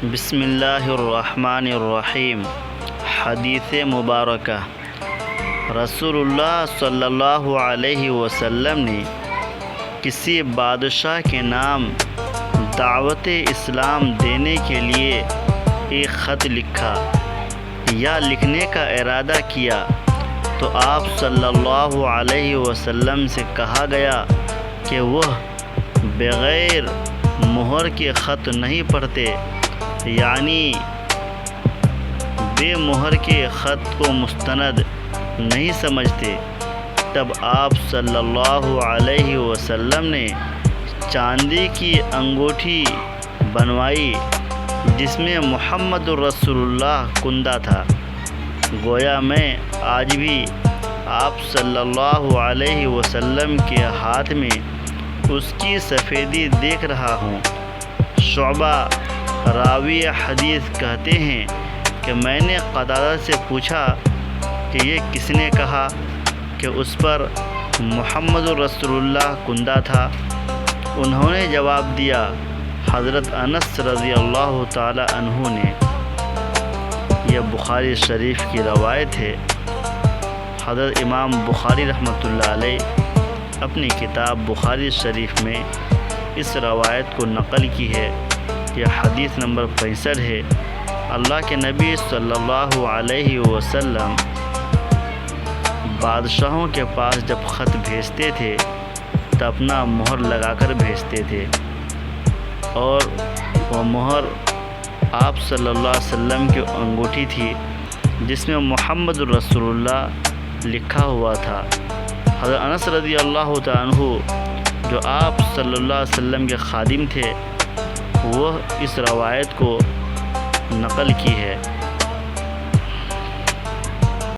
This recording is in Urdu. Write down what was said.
بسم اللہ الرحمن الرحیم۔ حدیث مبارکہ۔ رسول اللہ صلی اللہ علیہ وسلم نے کسی بادشاہ کے نام دعوت اسلام دینے کے لیے ایک خط لکھا یا لکھنے کا ارادہ کیا تو آپ صلی اللہ علیہ وسلم سے کہا گیا کہ وہ بغیر مہر کے خط نہیں پڑھتے، یعنی بے مہر کے خط کو مستند نہیں سمجھتے۔ تب آپ صلی اللہ علیہ وسلم نے چاندی کی انگوٹھی بنوائی جس میں محمد رسول اللہ کندہ تھا۔ گویا میں آج بھی آپ صلی اللہ علیہ وسلم کے ہاتھ میں اس کی سفیدی دیکھ رہا ہوں۔ شعبہ راوی حدیث کہتے ہیں کہ میں نے قتادہ سے پوچھا کہ یہ کس نے کہا کہ اس پر محمد رسول اللہ کندہ تھا؟ انہوں نے جواب دیا، حضرت انس رضی اللہ تعالی عنہ نے۔ یہ بخاری شریف کی روایت ہے۔ حضرت امام بخاری رحمۃ اللہ علیہ اپنی کتاب بخاری شریف میں اس روایت کو نقل کی ہے۔ یہ حدیث نمبر 65 ہے۔ اللہ کے نبی صلی اللہ علیہ وسلم بادشاہوں کے پاس جب خط بھیجتے تھے تو اپنا مہر لگا کر بھیجتے تھے، اور وہ مہر آپ صلی اللہ علیہ وسلم کی انگوٹھی تھی جس میں محمد رسول اللہ لکھا ہوا تھا۔ حضرت انس رضی اللہ تعالیٰ عنہ جو آپ صلی اللہ علیہ وسلم کے خادم تھے، وہ اس روایت کو نقل کی ہے۔